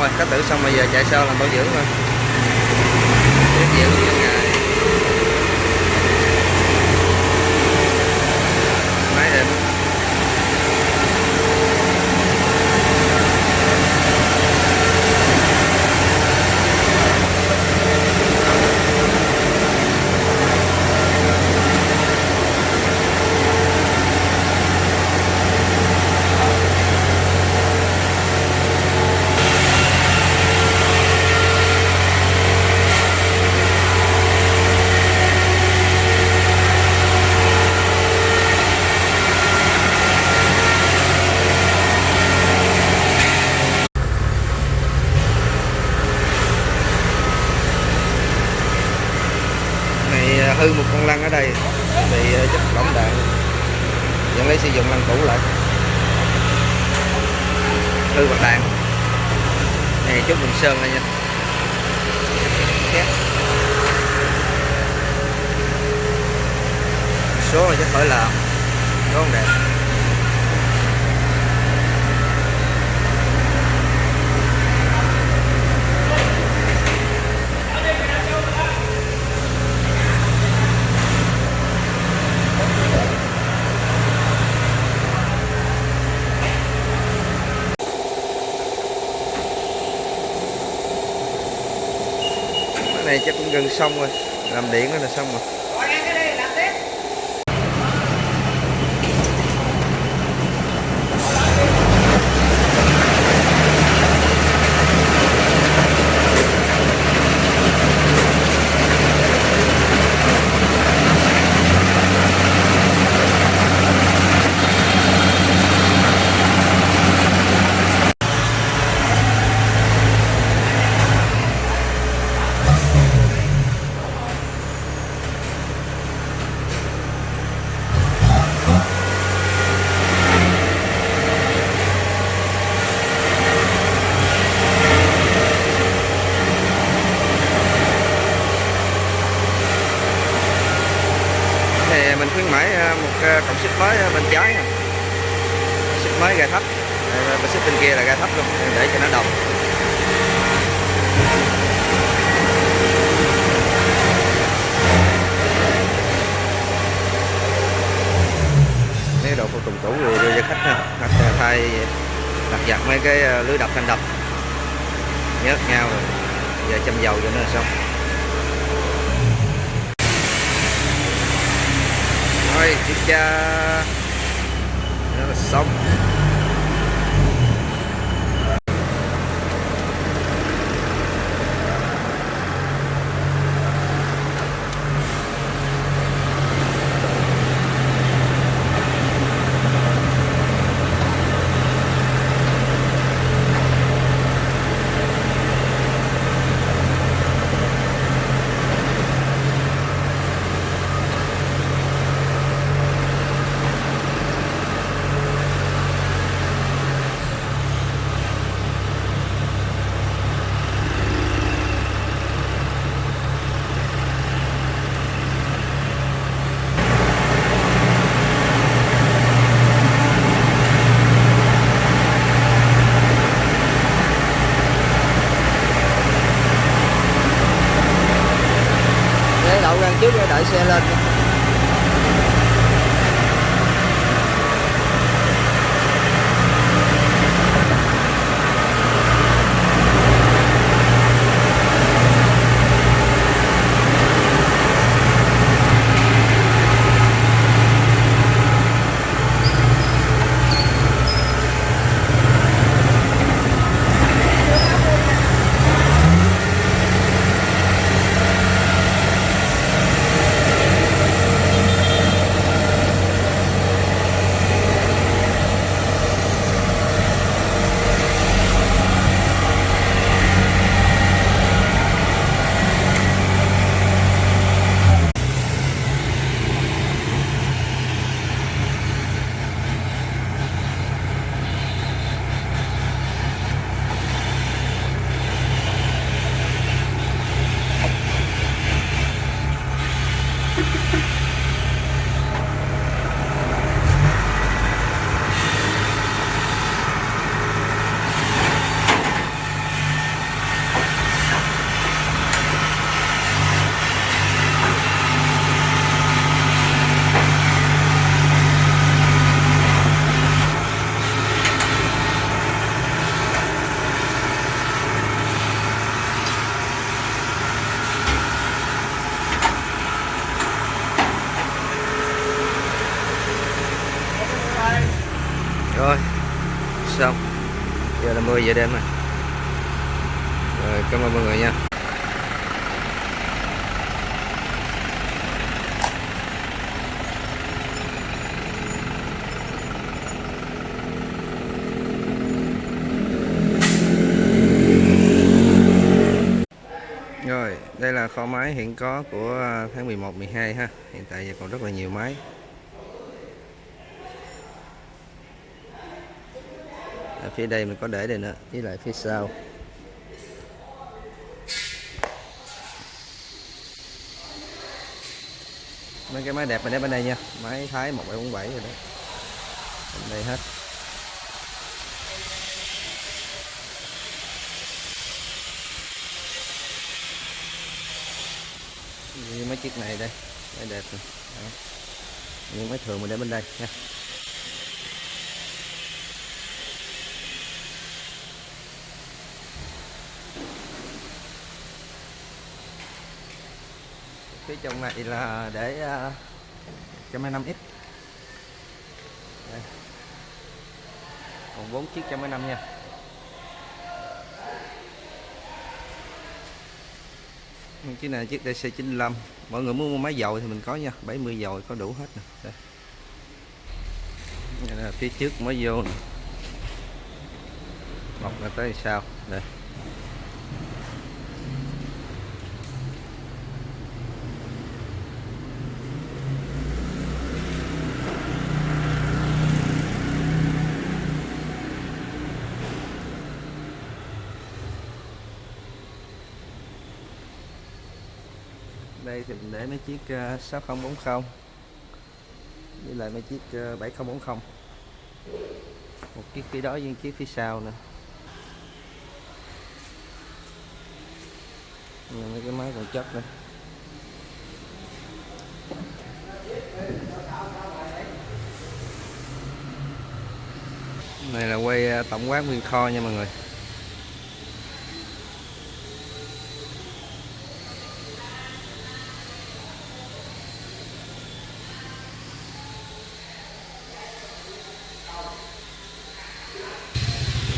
rồi, cắt tử xong bây giờ chạy sơ làm bảo dưỡng thôi. Tiếp về luôn trong ngày. Máy định. Hư một con lăn ở đây bị chất lỏng đạn, vẫn lấy sử dụng lăn cũ lại, hư bạc đạn này, chút mình sơn lại nha. Số này chắc phải làm số không đẹp. Này chắc cũng gần xong rồi, làm điện nó là xong rồi. Mình khuyến mãi một cọng xích mới bên trái nè, xích mới gai thấp, bên xích bên kia là gai thấp luôn để cho nó đồng. Mấy đồ phụ tùng cũ rồi đưa cho khách ha, hoặc thay đặt giặt mấy cái lưới đập thanh đập nhớt nhau rồi, giờ châm dầu cho nó là xong. Rồi kiểm tra nó là xong. Đậu ra trước để đợi xe lên. 10 giờ đêm rồi. Rồi cảm ơn mọi người nha. Rồi, đây là kho máy hiện có của tháng 11, 12 ha. Hiện tại còn rất là nhiều máy. Ở phía đây mình có để đây nữa, với lại phía sau. Mấy cái máy đẹp mình để bên đây nha. Máy Thái 1747 rồi đó. Bên đây hết. Như mấy chiếc này đây, máy đẹp này. Đó. Những máy thường mình để bên đây nha. Phía trong này là để 125X. Đây. Còn 4 chiếc 125 nha. Chiếc này chiếc DC95. Mọi người muốn mua máy dầu thì mình có nha, 70 dầu có đủ hết nè. Đây. Đây là phía trước mới vô nè. Lọc ra tới sau. Đây. Đây thì mình để mấy chiếc 6040 với lại mấy chiếc 7040, một chiếc phía đó với một chiếc phía sau nữa. Mấy cái máy còn chất nữa. Này là quay tổng quát nguyên kho nha mọi người.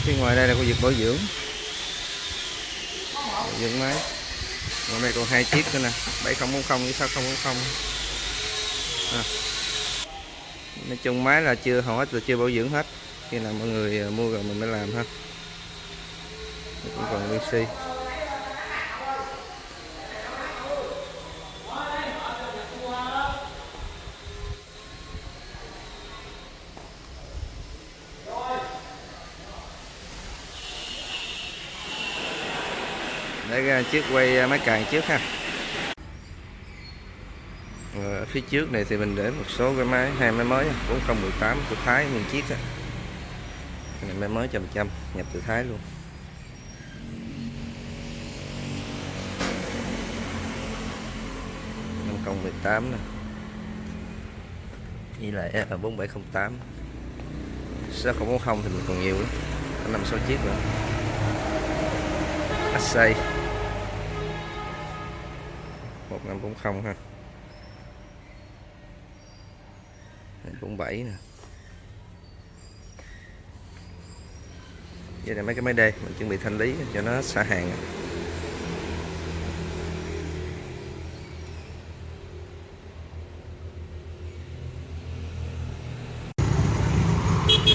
Phía ngoài đây là khu vực bảo dưỡng máy. Ngoài đây còn 2 chiếc nữa nè, 7040 với 6040. Nói chung máy là hầu hết là chưa bảo dưỡng hết, khi nào mọi người mua rồi mình mới làm ha. Cũng còn nguyên xi. Để ra chiếc quay máy càng trước ha. Ở phía trước này thì mình để một số cái máy, 2 máy mới 4018 của Thái nguyên chiếc á. Này máy mới 100% nhập từ Thái luôn. Công 18 nè. Với lại 4708. 6040 thì mình còn nhiều lắm. 5-6 chiếc nữa. Assay 1540 ha. 47 nè. Vậy là mấy cái máy đây mình chuẩn bị thanh lý cho nó xả hàng.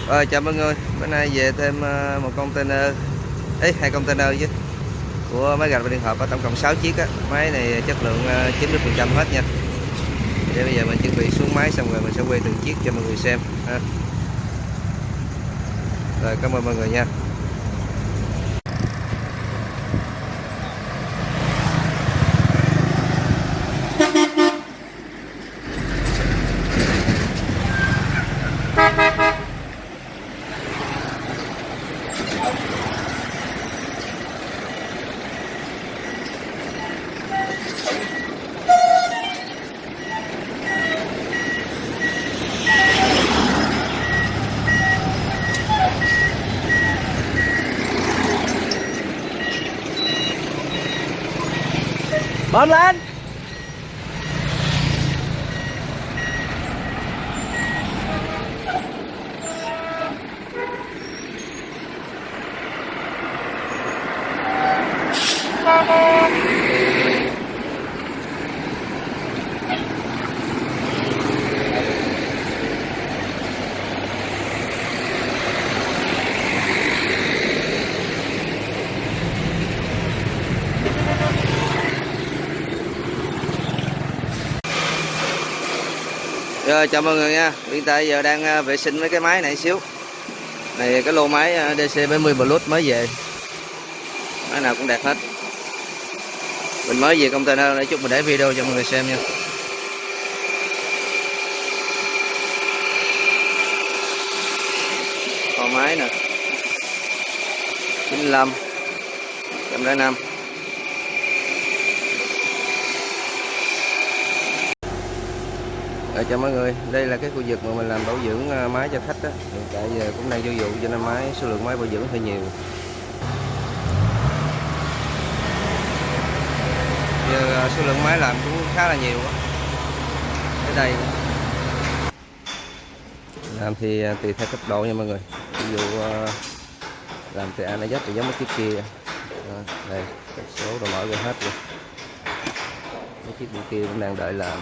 Rồi chào mọi người, bữa nay về thêm một container, 2 container chứ, của máy gạch và điện hợp, có tổng cộng 6 chiếc á. Máy này chất lượng 90% hết nha. Để bây giờ mình chuẩn bị xuống máy xong rồi mình sẽ quay từng chiếc cho mọi người xem ha. Rồi cảm ơn mọi người nha. Bơm lên. Rồi chào mọi người nha. Hiện tại giờ đang vệ sinh mấy cái máy này xíu. Này cái lô máy DC70 Plus mới về. Máy nào cũng đẹp hết. Mình mới về container để chút mình để video cho mọi người xem nha. Con máy nè. 95 105. Chào mọi người, đây là cái khu vực mà mình làm bảo dưỡng máy cho khách đó. Hiện tại giờ cũng đang vô vụ cho nên số lượng máy bảo dưỡng hơi nhiều. Giờ số lượng máy làm cũng khá là nhiều đó. Ở đây làm thì tùy theo cấp độ nha mọi người. Ví dụ làm từ A đến Z thì giống mấy chiếc kia. Đây, cấp số đồ mở ra hết rồi. Mấy chiếc bên kia cũng đang đợi làm.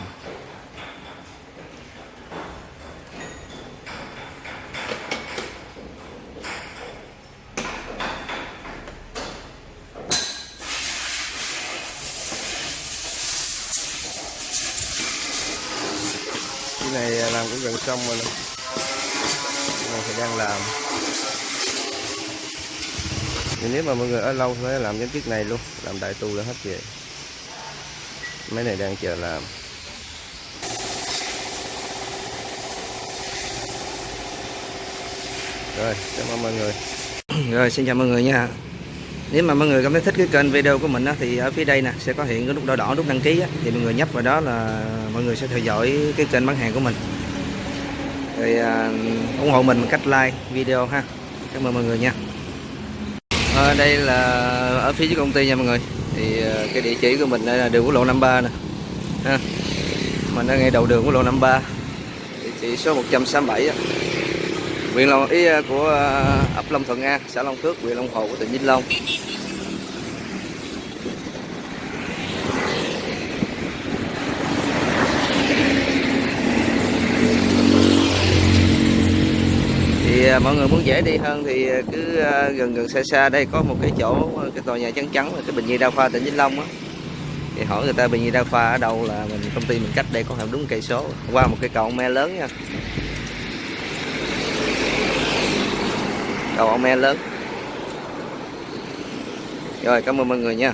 Cái này làm cũng gần xong rồi nè. Cái này thì đang làm. Nhưng nếu mà mọi người ở lâu phải làm những chiếc này luôn, làm đại tu là hết về. Mấy này đang chờ làm. Rồi, cảm ơn mọi người. Rồi, xin chào mọi người nha. Nếu mà mọi người cảm thấy thích cái kênh video của mình đó, thì ở phía đây nè sẽ có hiện cái nút đỏ đỏ, nút đăng ký á, thì mọi người nhấp vào đó là mọi người sẽ theo dõi cái kênh bán hàng của mình. Rồi ủng hộ mình bằng cách like video ha. Cảm ơn mọi người nha. Đây là ở phía trước công ty nha mọi người. Thì cái địa chỉ của mình đây là đường quốc lộ 53 nè. Ha. Mình ở ngay đầu đường quốc lộ 53. Địa chỉ số 167 á. Huyện Long ý của ấp Long Thuận A, xã Long Phước, huyện Long Hồ của tỉnh Vĩnh Long. Thì mọi người muốn dễ đi hơn thì cứ gần xa xa đây có một cái chỗ, cái tòa nhà trắng trắng là cái bệnh viện đa khoa tỉnh Vĩnh Long á. Thì hỏi người ta bệnh viện đa khoa ở đâu là công ty mình cách đây có khoảng đúng cây số, qua một cái cầu me lớn nha. Cầu me lớn. Rồi cảm ơn mọi người nha.